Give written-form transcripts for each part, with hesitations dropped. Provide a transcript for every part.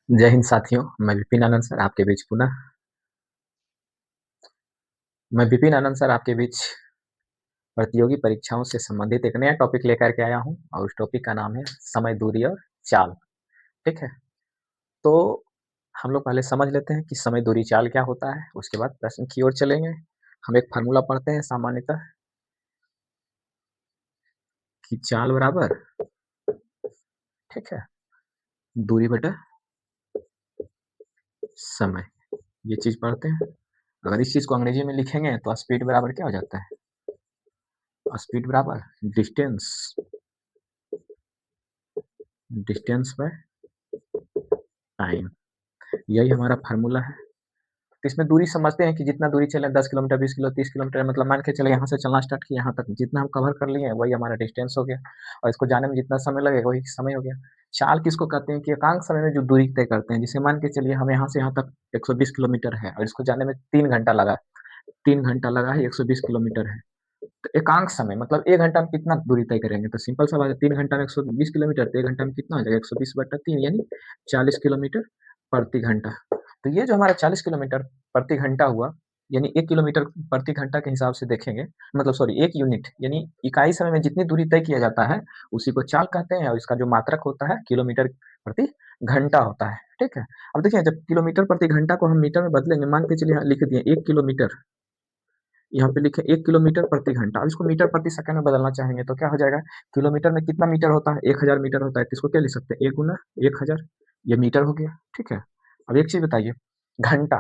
जय हिंद साथियों, मैं विपिन आनंद सर आपके बीच प्रतियोगी परीक्षाओं से संबंधित एक नया टॉपिक लेकर के आया हूं और उस टॉपिक का नाम है समय, दूरी और चाल। ठीक है, तो हम लोग पहले समझ लेते हैं कि समय, दूरी, चाल क्या होता है। उसके बाद प्रश्न की ओर चलेंगे। हम एक फार्मूला पढ़ते हैं सामान्यतः कि चाल बराबर, ठीक है, दूरी बटा समय। ये चीज पढ़ते हैं। अगर इस चीज को अंग्रेजी में लिखेंगे तो स्पीड बराबर क्या हो जाता है? स्पीड बराबर डिस्टेंस, डिस्टेंस बाय टाइम। यही हमारा फार्मूला है। तो इसमें दूरी समझते हैं कि जितना दूरी चले, 10 किलोमीटर, 20 किलो, 30 किलोमीटर, मतलब मान के चले यहाँ से चलना स्टार्ट किया, यहाँ तक जितना हम कवर कर लिए वही हमारा डिस्टेंस हो गया, और इसको जाने में जितना समय लगेगा वही समय हो गया। चाल किसको कहते हैं? कि एकांक समय में जो दूरी तय करते हैं। जिसे मान के चलिए हम यहाँ से यहाँ तक 120 किलोमीटर है और इसको जाने में 3 घंटा लगा, 3 घंटा लगा है, 120 किलोमीटर है। तो एकांक समय मतलब 1 घंटा में कितना दूरी तय करेंगे? तो सिंपल सा बात है, 3 घंटा में 120 किलोमीटर, तो 1 घंटा में कितना हो जाएगा? 120/3 यानी 40 किलोमीटर प्रति घंटा। तो ये जो हमारा 40 किलोमीटर प्रति घंटा हुआ, यानी 1 किलोमीटर प्रति घंटा के हिसाब से देखेंगे, मतलब सॉरी 1 यूनिट यानी इकाई समय में जितनी दूरी तय किया जाता है उसी को चाल कहते हैं, और इसका जो मात्रक होता है किलोमीटर प्रति घंटा होता है। ठीक है, अब देखिए जब किलोमीटर प्रति घंटा को हम मीटर में बदलेंगे, मान के चलिए लिख दिए 1 किलोमीटर, यहाँ पे लिखे 1 किलोमीटर प्रति घंटा। अब इसको मीटर प्रति सेकंड में बदलना चाहेंगे तो क्या हो जाएगा? किलोमीटर में कितना मीटर होता है? 1000 मीटर होता है। तो इसको क्या लिख सकते हैं? 1 गुना 1000, ये मीटर हो गया। ठीक है, अब एक चीज बताइए, घंटा,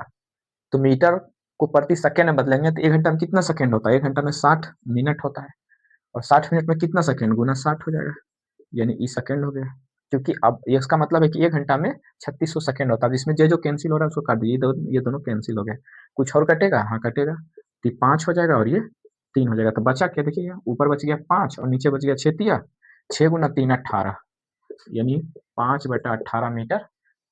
तो मीटर को प्रति सेकंड में बदलेंगे तो 1 घंटा में कितना सेकंड होता है? 1 घंटा में 60 मिनट होता है, और 60 मिनट में कितना सेकंड? गुना 60 हो जाएगा, यानी ई सेकंड हो गया। क्योंकि अब ये इसका मतलब है कि 1 घंटा में 3600 सेकंड होता है। जिसमें जो कैंसिल हो रहा है उसको काट दीजिए, ये दोनों कैंसिल हो गए। कुछ और कटेगा? हाँ कटेगा, तो 5 हो जाएगा और ये 3 हो जाएगा। तो बचा क्या? देखिए ऊपर बच गया 5 और नीचे बच गया 6 तिया 6 गुना 3 18, यानी 5/18 मीटर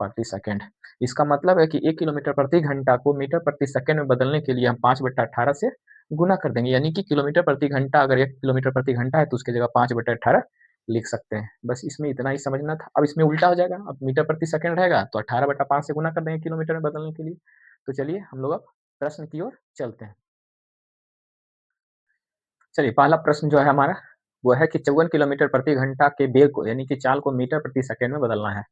प्रति सेकंड। इसका मतलब है कि 1 किलोमीटर प्रति घंटा को मीटर प्रति सेकंड में बदलने के लिए हम 5/18 से गुना कर देंगे, यानी कि किलोमीटर प्रति घंटा अगर 1 किलोमीटर प्रति घंटा है तो उसकी जगह 5/18 लिख सकते हैं। बस इसमें इतना ही समझना था। अब इसमें उल्टा हो जाएगा, अब मीटर प्रति सेकंड रहेगा तो 18/5 से गुना कर देंगे किलोमीटर में बदलने के लिए। तो चलिए हम लोग अब प्रश्न की ओर चलते हैं। चलिए पहला प्रश्न जो है हमारा वो है कि 54 किलोमीटर प्रति घंटा के वेग को, यानी कि चाल को मीटर प्रति सेकंड में बदलना है।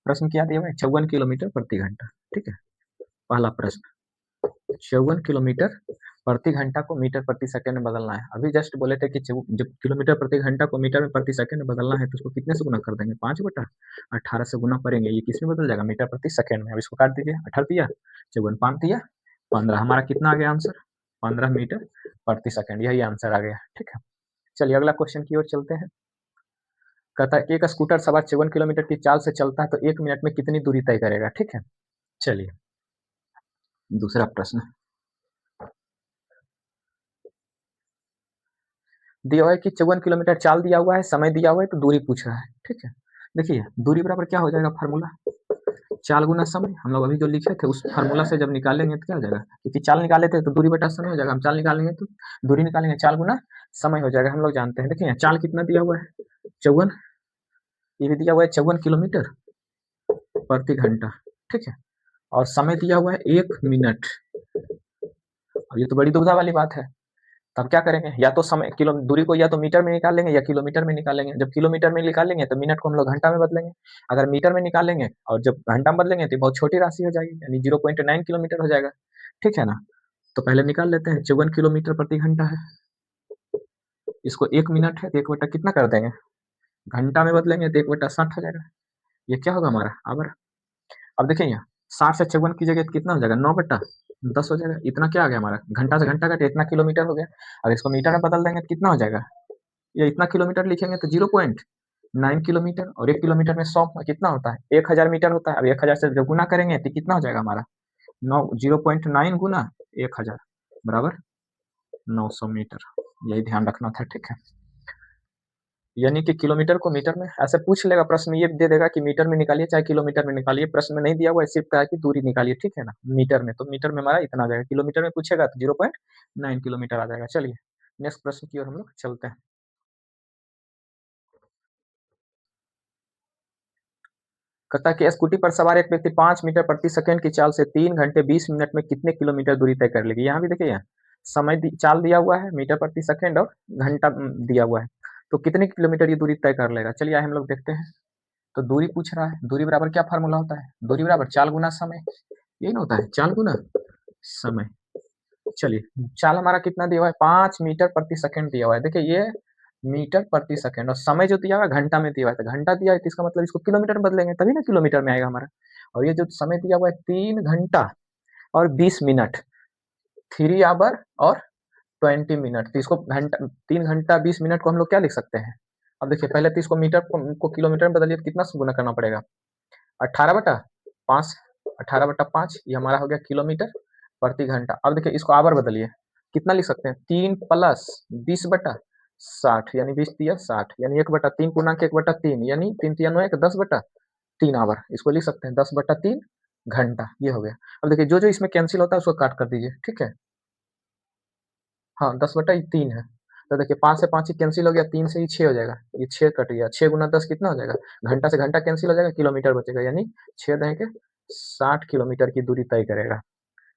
प्रश्न क्या दिया हुआ है? 54 किलोमीटर प्रति घंटा। ठीक है, पहला प्रश्न, 54 किलोमीटर प्रति घंटा को मीटर प्रति सेकंड में बदलना है। अभी जस्ट बोले थे कि जब किलोमीटर प्रति घंटा को मीटर में प्रति सेकंड में बदलना है तो उसको कितने से गुना कर देंगे? 5/18 से गुना करेंगे, ये किस में बदल जाएगा? मीटर प्रति सेकंड में। अब इसको काट दीजिए, 18 दिया 54 5 दिया 15, हमारा कितना आ गया आंसर? 15 मीटर प्रति सेकंड, यही आंसर आ गया। ठीक है, चलिए अगला क्वेश्चन की ओर चलते हैं। कहता है कि एक स्कूटर सवा 54 किलोमीटर की चाल से चलता है तो 1 मिनट में कितनी दूरी तय करेगा? ठीक है, चलिए दूसरा प्रश्न दिया हुआ है कि 54 किलोमीटर चाल दिया हुआ है, समय दिया हुआ है, तो दूरी पूछ रहा है। ठीक है, देखिए दूरी बराबर क्या हो जाएगा? फार्मूला चाल गुना समय। हम लोग अभी जो लिखे थे उस फार्मूला से जब निकालेंगे तो क्या हो जाएगा? क्योंकि चाल निकाले थे तो दूरी बटा समय हो जाएगा, हम चाल निकालेंगे तो दूरी निकालेंगे, चाल गुना समय हो जाएगा। हम लोग जानते हैं, देखिए चाल कितना दिया हुआ है? 54, ये भी दिया हुआ है 54 किलोमीटर प्रति घंटा। ठीक है, और समय दिया हुआ है 1 मिनट। अब ये तो बड़ी दुविधा वाली बात है, तब क्या करेंगे? या तो समय किलो दूरी को या तो मीटर में निकालेंगे या किलोमीटर में निकालेंगे। जब किलोमीटर में निकालेंगे तो मिनट को हम लोग घंटा में बदलेंगे, अगर मीटर में निकालेंगे और जब घंटा में बदलेंगे तो बहुत छोटी राशि हो जाएगी, यानी 0.9 किलोमीटर हो जाएगा। ठीक है ना, तो पहले निकाल लेते हैं। 54 किलोमीटर प्रति घंटा है, इसको 1 मिनट है तो 1 बटा कितना कर देंगे? घंटा में बदलेंगे तो 1/60 हो जाएगा। ये क्या होगा हमारा? आवर। अब देखिए यहाँ 60 से 54 की जगह कितना हो जाएगा? 9/10 हो जाएगा। इतना क्या आ गया हमारा? घंटा से घंटा काटे इतना किलोमीटर हो गया। अब इसको मीटर में बदल देंगे तो कितना हो जाएगा? ये इतना किलोमीटर लिखेंगे तो 0.9 किलोमीटर, और 1 किलोमीटर में 100 कितना होता है? 1000 मीटर होता है। अब 1000 से जब गुना करेंगे तो कितना हो जाएगा हमारा? 0.9 गुना 1000 बराबर 900 मीटर। यही ध्यान रखना था। ठीक है, यानी कि किलोमीटर को मीटर में ऐसे पूछ लेगा प्रश्न, ये दे देगा कि मीटर में निकालिए चाहे किलोमीटर में निकालिए। प्रश्न में नहीं दिया हुआ है, सिर्फ कहा कि दूरी निकालिए। ठीक है ना, मीटर में तो मीटर में हमारा इतना आ जाएगा, किलोमीटर में पूछेगा तो 0.9 किलोमीटर आ जाएगा। चलिए नेक्स्ट प्रश्न की ओर हम लोग चलते हैं। कहता है कि स्कूटी पर सवार एक व्यक्ति 5 मीटर प्रति सेकंड की चाल से 3 घंटे 20 मिनट में कितने किलोमीटर दूरी तय कर लेगी। यहाँ भी देखिए, यहाँ समय चाल दिया हुआ है, मीटर प्रति सेकंड और घंटा दिया हुआ है, तो कितने किलोमीटर ये दूरी तय कर लेगा। चलिए हम लोग देखते हैं। तो दूरी पूछ रहा है, दूरी बराबर क्या फार्मूला होता है, दूरी बराबर चाल गुना समय, यही ना होता है, चाल गुना समय। चलिए चाल हमारा कितना दिया हुआ है, 5 मीटर प्रति सेकंड दिया हुआ है। देखिए ये मीटर प्रति सेकंड, और समय जो दिया हुआ है घंटा में दिया हुआ है, तो घंटा दिया है तो इसका मतलब इसको किलोमीटर में बदलेंगे तभी ना किलोमीटर में आएगा हमारा। और ये जो समय दिया हुआ है 3 घंटा और 20 मिनट, 3 आवर और 20 मिनट, तो इसको घंटा 3 घंटा 20 मिनट को हम लोग क्या लिख सकते हैं। अब देखिए पहले तो इसको मीटर को किलोमीटर में बदलिए तो कितना से गुना करना पड़ेगा, 18/5, 18/5 ये हमारा हो गया किलोमीटर प्रति घंटा। अब देखिए इसको आवर बदलिए, कितना लिख सकते हैं, 3 प्लस 20/60, यानी 20 तिया 60, यानी 1/3 पूर्णांक 1/3, यानी 3 तिया 9 1 10/3 आवर, इसको लिख सकते हैं 10/3 घंटा, ये हो गया। अब देखिए जो जो इसमें कैंसिल होता है उसको काट कर दीजिए, ठीक है। हाँ 10/3 है, तो देखिए 5 से 5 ही कैंसिल हो गया, 3 से ही 6 हो जाएगा, ये 6 कट गया, 6 गुना 10 कितना हो जाएगा, घंटा से घंटा कैंसिल हो जाएगा, किलोमीटर बचेगा, यानी 6 दहे के 60 किलोमीटर की दूरी तय करेगा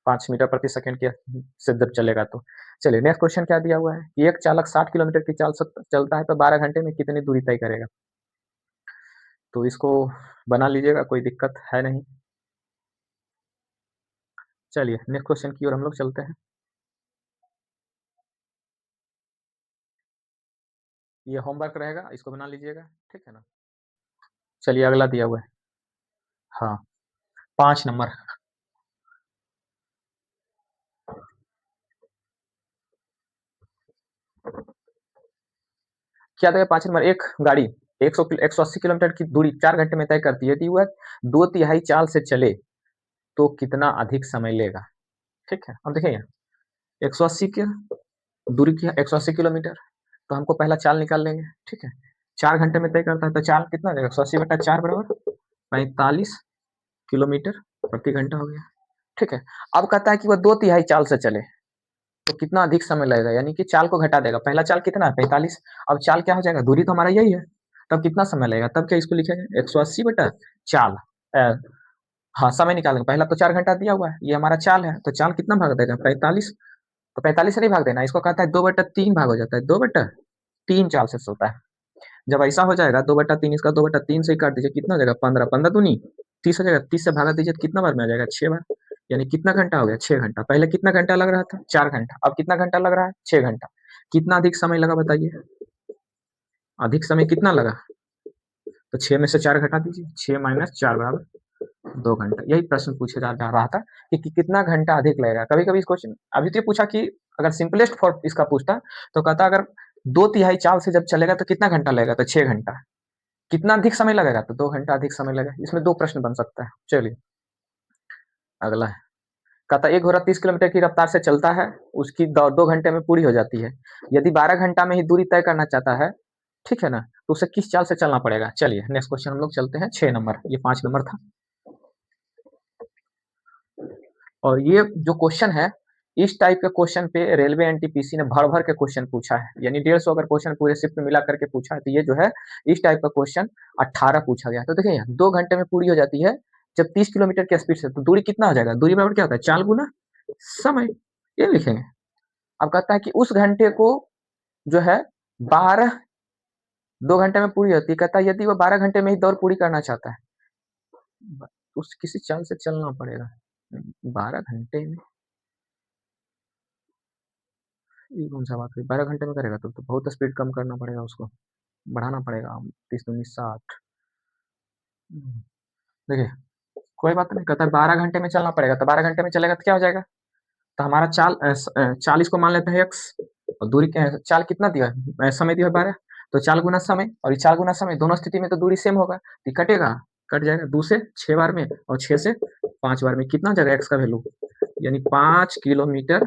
5 मीटर प्रति सेकंड के से जब चलेगा तो। चलिए नेक्स्ट क्वेश्चन क्या दिया हुआ है कि एक चालक 60 किलोमीटर की चाल से चलता है तो 12 घंटे में कितनी दूरी तय करेगा। तो इसको बना लीजिएगा, कोई दिक्कत है नहीं। चलिए नेक्स्ट क्वेश्चन की ओर हम लोग चलते हैं। ये होमवर्क रहेगा, इसको बना लीजिएगा, ठीक है ना। चलिए अगला दिया हुआ है, हाँ 5 नंबर। क्या था 5 नंबर, एक गाड़ी 180 किलोमीटर की दूरी 4 घंटे में तय करती है, यदि वह 2/3 चाल से चले तो कितना अधिक समय लेगा। ठीक है, अब देखिए 180 की दूरी की 180 किलोमीटर, तो हमको पहला चाल निकाल लेंगे, ठीक है। 4 घंटे में तय करता है तो चाल कितना हो जाएगा, 180/4 बराबर 45 किलोमीटर प्रति घंटा हो गया, ठीक है। अब कहता है कि वह 2/3 चाल से चले तो कितना अधिक समय लगेगा, यानी कि चाल को घटा देगा। पहला चाल कितना है 45, अब चाल क्या हो जाएगा, दूरी तो हमारा यही है, तब कितना समय लगेगा, तब क्या इसको लिखेंगे 180/4। हाँ समय निकालेंगे, पहला तो 4 घंटा दिया हुआ है, ये हमारा चाल है, तो चाल कितना भाग देगा 45, तो 45 से नहीं भाग देना, इसको कहता है 2/3 भाग हो जाता है, 2/3 चाल से होता है। जब ऐसा हो जाएगा 2/3, इसका 2/3 से ही काट दीजिए, कितना हो जाएगा 15, 15 दूनी 30 हो जाएगा, 30 से भागा दीजिए तो कितना बार में आ जाएगा 6 बार, यानी कितना घंटा हो गया 6 घंटा। पहले कितना घंटा लग रहा था 4 घंटा, अब कितना घंटा लग रहा है 6 घंटा। कितना अधिक समय लगा बताइए, अधिक समय कितना लगा, तो 6 में से 4 घटा दीजिए, 6 माइनस 4 बराबर 2 घंटा। यही प्रश्न पूछा जा रहा था कि कितना घंटा अधिक लगेगा। कभी कभी इस क्वेश्चन अभी तो पूछा कि अगर सिंपलेस्ट फॉर इसका पूछता तो कहता अगर 2/3 चाल से जब चलेगा तो कितना घंटा लगेगा, तो 6 घंटा। कितना अधिक समय लगेगा, तो 2 घंटा अधिक समय लगेगा। इसमें 2 प्रश्न बन सकता है। चलिए अगला है, कहता एक घोड़ा 30 किलोमीटर की रफ्तार से चलता है, उसकी दौड़ 2 घंटे में पूरी हो जाती है। यदि 12 घंटा में ही दूरी तय करना चाहता है, ठीक है ना, तो उसे किस चाल से चलना पड़ेगा। चलिए नेक्स्ट क्वेश्चन हम लोग चलते हैं 6 नंबर, ये 5 नंबर था। और ये जो क्वेश्चन है, इस टाइप के क्वेश्चन पे रेलवे एनटीपीसी ने भर भर के क्वेश्चन पूछा है, यानी 150 अगर क्वेश्चन पूरे शिफ्ट में मिला करके पूछा है, तो ये जो है इस टाइप का क्वेश्चन 18 पूछा गया। तो देखिए यहाँ 2 घंटे में पूरी हो जाती है जब 30 किलोमीटर की स्पीड से, तो दूरी कितना हो जाएगा, दूरी बराबर क्या होता है चाल गुना समय, ये लिखेंगे। अब कहता है कि उस घंटे को जो है 12 2 घंटे में पूरी होती है, कहता है यदि वो 12 घंटे में ही दौड़ पूरी करना चाहता है, उस किसी चाल से चलना पड़ेगा 12 घंटे में। ये कौन सा बात हुई, 12 घंटे में करेगा तो बहुत स्पीड कम करना पड़ेगा, उसको बढ़ाना पड़ेगा 30 19 60। देखिए कोई बात नहीं, कहता है 12 घंटे में चलना पड़ेगा, तो 12 घंटे में चलेगा तो क्या हो जाएगा, तो हमारा चाल 40 को मान लेते हैं एक्स, और दूरी चाल कितना दिया है, समय दिया है 12, तो चाल गुना समय, और ये चाल गुना समय दोनों स्थिति में तो दूरी सेम होगा, तो कटेगा, कट जाएगा 2 से 6 बार में और 6 से 5 बार में, कितना हो जाएगा एक्स का वैल्यू, यानी 5 किलोमीटर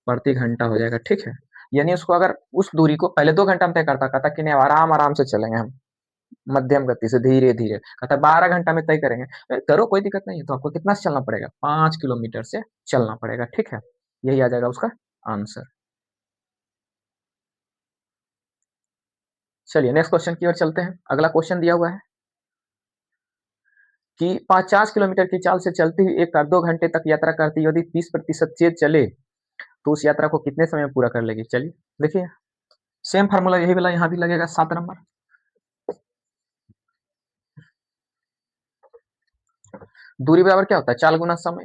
प्रति घंटा हो जाएगा, ठीक है। यानी उसको अगर उस दूरी को पहले 2 घंटा में तय करता, कहता कि नहीं आराम आराम से चलेंगे हम, मध्यम गति से धीरे धीरे, कहता 12 घंटा में तय करेंगे, करो कोई दिक्कत नहीं है, तो आपको कितना से चलना पड़ेगा 5 किलोमीटर से चलना पड़ेगा, ठीक है। यही आ जाएगा उसका आंसर। चलिए नेक्स्ट क्वेश्चन की ओर चलते हैं। अगला क्वेश्चन दिया हुआ है कि 50 किलोमीटर की चाल से चलती हुई एक कार 2 घंटे तक यात्रा करती है, यदि 30% तेज चले, तो उस यात्रा को कितने समय में पूरा कर लेगी? चलिए, देखिए सेम फार्मूला यही वाला यहाँ भी लगेगा 7 नंबर। दूरी बराबर क्या होता है? चाल गुना समय।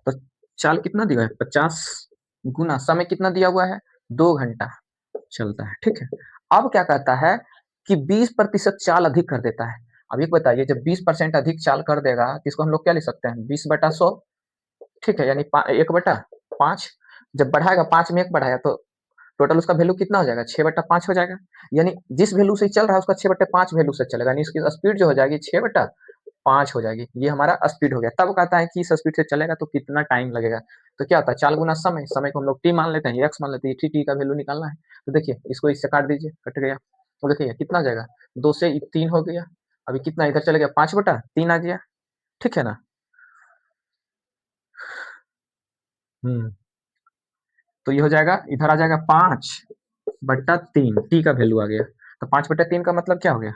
तो चाल कितना दिया है? 50 गुना समय कितना दिया हुआ है? 2 घंटा चलता है, ठीक है। अब क्या कहता है कि 20% चाल अधिक कर देता है। अब एक बताइए, जब 20% अधिक चाल कर देगा तो इसको हम लोग क्या लिख सकते हैं? 20/100, ठीक है, यानी 1/5। जब बढ़ाएगा 5 में 1 बढ़ाया तो टोटल उसका वैल्यू कितना हो जाएगा? 6/5 हो जाएगा। यानी जिस वैल्यू से चल रहा है उसका 6/5 वैल्यू से चलेगा, यानी इसकी स्पीड जो हो जाएगी 6/5 हो जाएगी। ये हमारा स्पीड हो गया। तब कहता है कि इस स्पीड से चलेगा तो कितना टाइम लगेगा? तो क्या होता है? चाल गुना समय। समय को हम लोग टी मान लेते हैं, एक्स मान लेते हैं, टी का वैल्यू निकालना है। तो देखिए इसको इससे काट दीजिए, कट गया। तो देखिए कितना हो जाएगा? 2 से 3 हो गया। अभी कितना इधर चले गया? 5/3 आ गया, ठीक है ना। हम्म तो ये हो जाएगा, इधर आ जाएगा 5/3, टी का वैल्यू आ गया। तो 5/3 का मतलब क्या हो गया?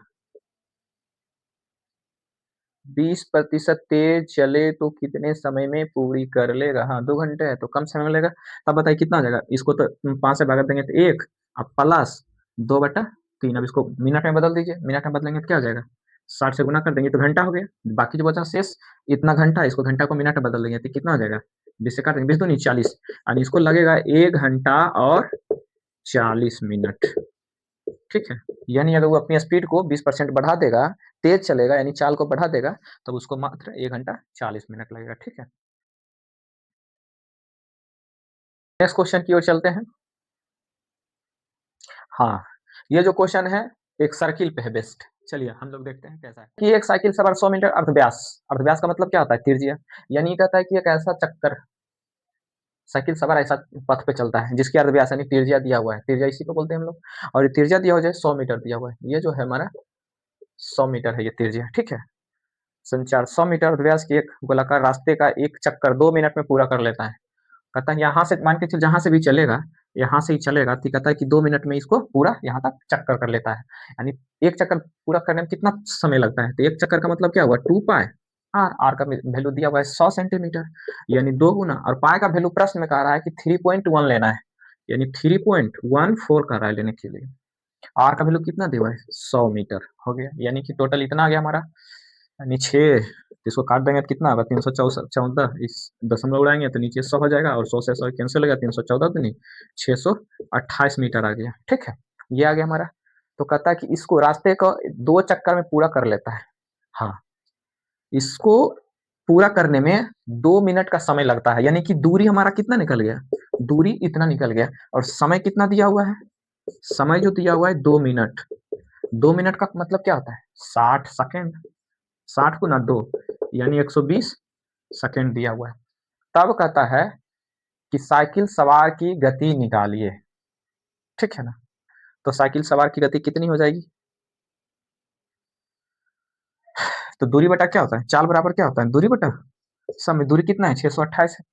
20% तेज चले तो कितने समय में पूरी कर लेगा? हाँ, 2 घंटे है तो कम समय में लेगा। तब बताइए कितना हो जाएगा? इसको तो 5 से भाग देंगे तो 1, अब प्लस 2/3। अब इसको मिनट में बदल दीजिए, मिनट में बदलेंगे तो क्या हो जाएगा? 60 से गुना कर देंगे तो घंटा हो गया। बाकी जो बचा शेष इतना घंटा, इसको घंटा को मिनट में बदल देंगे तो कितना हो जाएगा? 20 से काट देंगे, 20 दूनी 40, और इसको लगेगा 1 घंटा और 40 मिनट, ठीक है। यानी अगर वो अपनी स्पीड को 20% बढ़ा देगा, तेज चलेगा यानी चाल को बढ़ा देगा, तब उसको मात्र 1 घंटा 40 मिनट लगेगा, ठीक है। नेक्स्ट क्वेश्चन की ओर चलते हैं। हाँ, ये जो क्वेश्चन है एक सर्किल पे है बेस्ड। चलिए हम लोग देखते हैं कैसा है कि एक साइकिल सवार 100 मीटर अर्धव्यास, अर्धव्यास का मतलब क्या होता है? त्रिज्या। यानी कहता है कि एक ऐसा चक्कर, साइकिल सवार ऐसा पथ पे चलता है जिसकी अर्धव्यास यानी त्रिज्या दिया हुआ है, त्रिज्या इसी को बोलते हैं हम लोग, और ये त्रिज्या दिया हो जाए 100 मीटर दिया हुआ है, ये जो है हमारा 100 मीटर है ये त्रिज्या, ठीक है। संचार 100 मीटर व्यास के एक गोलाकार रास्ते का एक चक्कर 2 मिनट में पूरा कर लेता है। कहता है यहाँ से मान के चल, जहाँ से भी चलेगा, यहाँ से ही चलेगा तो कहता है कि 2 मिनट में इसको पूरा यहाँ तक चक्कर कर लेता है। यानी एक चक्कर पूरा करने में कितना समय लगता है? तो एक चक्कर का मतलब क्या हुआ? 2 पाई आर। आर का वैल्यू दिया हुआ है 100 सेंटीमीटर, यानी 2 गुना, और पाई का वैल्यू प्रश्न में कह रहा है कि 3.1 लेना है, यानी 3.14 कर रहा है लेने के लिए। आर का वैल्यू कितना दिया हुआ है? 100 मीटर हो गया, यानी कि टोटल इतना आ गया हमारा, यानी 6, इसको काट देंगे तो कितना होगा? 314, इस दशमलव उड़ाएंगे तो नीचे 100 हो जाएगा, और 100 से 100 कैंसिल हो गया, 314 तो नहीं, 628 मीटर आ गया, ठीक है। ये आ गया हमारा। तो कहता है कि इसको रास्ते को 2 चक्कर में पूरा कर लेता है। हाँ, इसको पूरा करने में 2 मिनट का समय लगता है, यानी कि दूरी हमारा कितना निकल गया? दूरी इतना निकल गया, और समय कितना दिया हुआ है? समय जो दिया हुआ है 2 मिनट। 2 मिनट का मतलब क्या होता है? 60 सेकेंड। 60 गुना 2 यानी 120 सेकेंड दिया हुआ है। तब कहता है कि साइकिल सवार की गति निकालिए, ठीक है ना। तो साइकिल सवार की गति कितनी हो जाएगी? तो दूरी बटा क्या होता है? चाल बराबर क्या होता है? दूरी बटा समय। दूरी कितना है? 628 है।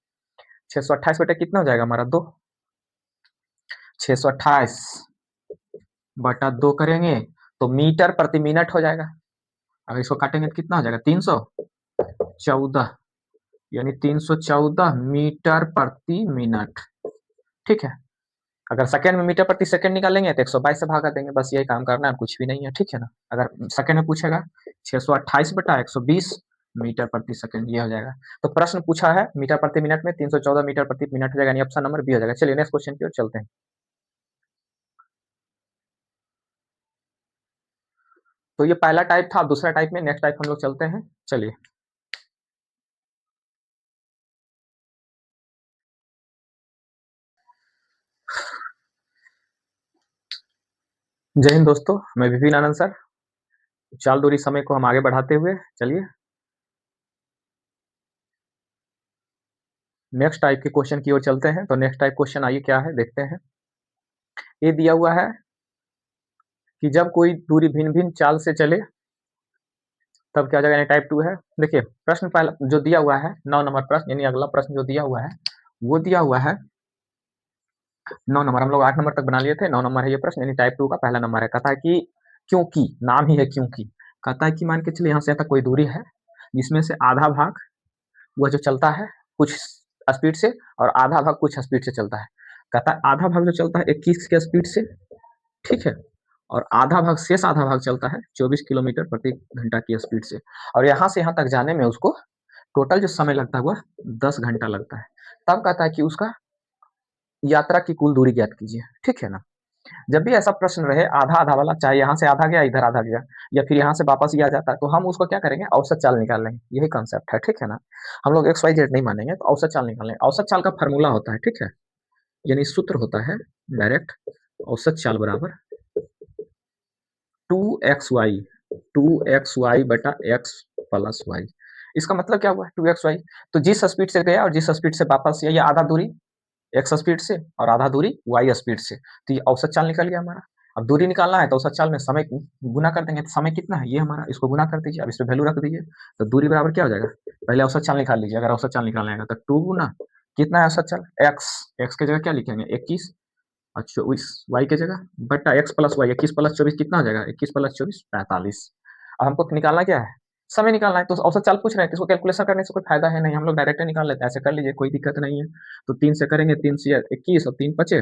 628 बटा कितना हो जाएगा हमारा? 2। 628 बटा 2 करेंगे तो मीटर प्रति मिनट हो जाएगा। अगर इसको काटेंगे तो कितना हो जाएगा? 314, यानी 314 मीटर प्रति मिनट, ठीक है। अगर सेकंड में मीटर प्रति सेकंड निकालेंगे तो 122 से भागा देंगे, बस यही काम करना है, कुछ भी नहीं है, ठीक है ना। अगर सेकंड में पूछेगा 628 बटा 120 मीटर प्रति सेकंड, ये हो जाएगा। तो प्रश्न पूछा है मीटर प्रति मिनट में, 314 मीटर प्रति मिनट हो जाएगा, यानी ऑप्शन नंबर बी हो जाएगा। चलिए नेक्स्ट क्वेश्चन की ओर चलते हैं। तो ये पहला टाइप था, दूसरा टाइप में नेक्स्ट टाइप हम लोग चलते हैं, चलिए। जय हिंद दोस्तों, मैं विपिन आनंद सर। चाल दूरी समय को हम आगे बढ़ाते हुए चलिए नेक्स्ट टाइप के क्वेश्चन की ओर चलते हैं। तो नेक्स्ट टाइप क्वेश्चन आइए क्या है देखते हैं। ये दिया हुआ है कि जब कोई दूरी भिन्न भिन्न चाल से चले तब क्या हो जाएगा, यानी टाइप 2 है। देखिए प्रश्न पहला जो दिया हुआ है 9 नंबर प्रश्न, यानी अगला प्रश्न जो दिया हुआ है वो दिया हुआ है 9 नंबर। हम लोग 8 नंबर तक बना लिए थे, 9 नंबर है ये प्रश्न, यानी टाइप 2 का पहला नंबर है। कहता है कि क्योंकि, नाम ही है क्योंकि, कहता है कि मान के चलिए यहाँ से यहाँ तक कोई दूरी है, जिसमें से आधा भाग वह जो चलता है कुछ स्पीड से और आधा भाग कुछ स्पीड से चलता है। कहता है आधा भाग जो चलता है 21 के स्पीड से, ठीक है, और आधा भाग शेष आधा भाग चलता है 24 किलोमीटर प्रति घंटा की स्पीड से, और यहाँ से यहाँ तक जाने में उसको टोटल जो समय लगता है वह 10 घंटा लगता है। तब कहता है कि उसका यात्रा की कुल दूरी ज्ञात कीजिए, ठीक है ना। जब भी ऐसा प्रश्न रहे आधा आधा वाला, चाहे यहाँ से आधा गया इधर आधा गया या फिर यहाँ से वापस ही आ जाता है, तो हम उसको क्या करेंगे, औसत चाल निकाल लेंगे। यही कंसेप्ट है, ठीक है ना। हम लोग एक्स वाई जेड नहीं मानेंगे, तो औसत चाल निकाल लेंगे। औसत चाल का फॉर्मूला होता है, ठीक है, यानी सूत्र होता है डायरेक्ट औसत चाल बराबर 2xy, 2xy बटा x प्लस y। इसका मतलब क्या हुआ 2xy, तो जिस स्पीड से गया और जिस स्पीड से वापस ये आधा दूरी x स्पीड से और आधा दूरी y स्पीड से, तो ये औसत चाल निकल गया हमारा। अब दूरी निकालना है तो औसत चाल में समय गुना कर देंगे, तो समय कितना है ये हमारा, इसको गुना कर दीजिए। अब इस पे वैल्यू रख दीजिए, तो दूरी बराबर क्या हो जाएगा, पहले औसत चाल निकाल लीजिए। अगर औसत चाल निकालना है तो 2 गुना कितना है औसत चाल x, x की जगह क्या लिखेंगे 21 और 24 y की जगह बटा x प्लस वाई, 21 प्लस 24 कितना हो जाएगा, 21 प्लस 24 45। अब हमको निकालना क्या है, समय निकालना है। तो औसत चाल पूछ रहे हैं, तो इसको कैलकुलेशन करने से कोई फायदा है नहीं, हम लोग डायरेक्ट निकाल लेते हैं। ऐसे कर लीजिए, कोई दिक्कत नहीं है। तो 3 से करेंगे, 3 से 21 और 3 पचे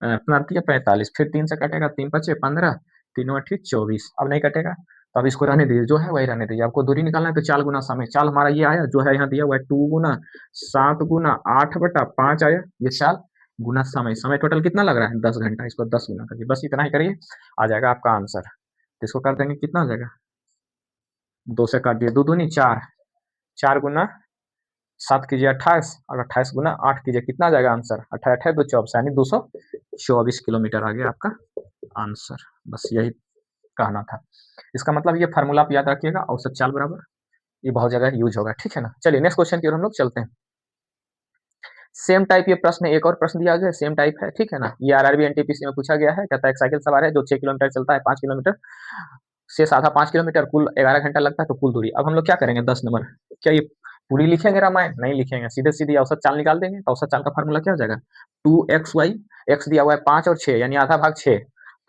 अपना 45, फिर 3 से कटेगा, 3 पचे 15, 3 अठी 24। अब नहीं कटेगा तो अब इसको रहने दीजिए, जो है वही रहने दीजिए। आपको दूरी निकालना है तो चाल गुना समय, चाल हमारा ये आया जो है यहाँ दिया हुआ है 2 गुना 7 गुना 8 बटा 5 आया ये चाल, गुना समय। समय टोटल कितना लग रहा है 10 घंटा, इसको 10 गुना करिए, बस इतना ही करिए, आ जाएगा आपका आंसर। तो इसको कर देंगे, कितना हो जाएगा, 2 से काट दिए, 2 दूनी 4, 4 गुना 7 कीजिए 28 और 28 गुना 8 कीजिए, कितना आ जाएगा आंसर, 28 28 2 24, यानी 224 किलोमीटर आ गया आपका आंसर। बस यही कहना था। इसका मतलब ये फार्मूला आप याद रखिएगा, औसत चाल बराबर, ये बहुत जगह यूज होगा, ठीक है ना। चलिए नेक्स्ट क्वेश्चन की ओर हम लोग चलते हैं। सेम टाइप ये प्रश्न, एक और प्रश्न दिया गया है, सेम टाइप है, ठीक है ना। ये आरआरबी एनटीपीसी में पूछा गया है। कहता है एक साइकिल सवार है जो 6 किलोमीटर चलता है, 5 किलोमीटर से आधा 5 किलोमीटर, कुल 11 घंटा लगता है, तो कुल दूरी। अब हम लोग क्या करेंगे 10 नंबर, क्या ये पूरी लिखेंगे रामायण, नहीं लिखेंगे, सीधे सीधे औसत चाल निकाल देंगे। तो औसत चाल का फार्मूला क्या हो जाएगा, 2xy, x दिया हुआ है 5 और 6 यानी आधा भाग 6,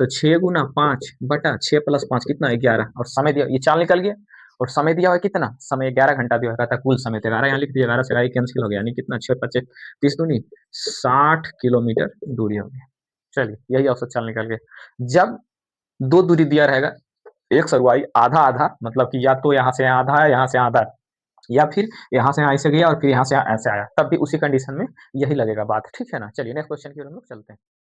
तो 6 गुना 5 बटा 6 प्लस 5 कितना 11, और समय दिया, ये चाल निकल गया, और समय दिया हुआ है कितना, समय 11 घंटा दिया हुआ है। कहता है कुल समय 11, यहाँ लिख दिया, 11 से 11 कैंसिल हो गया, यानी कितना 6 पच्चे 30 दूनी 60 किलोमीटर दूरी हो गया। चलिए यही औसत चाल निकल गया। जब दो दूरी दिया रहेगा एक्स और वाई आधा आधा, मतलब कि या तो यहाँ से यहाँ आधा है, यहाँ से आधा है, या फिर यहाँ से यहाँ ऐसे गया और फिर यहाँ से यहाँ ऐसे आया, तब भी उसी कंडीशन में यही लगेगा बात, ठीक है ना। चलिए नेक्स्ट क्वेश्चन की ओर हम लोग चलते हैं।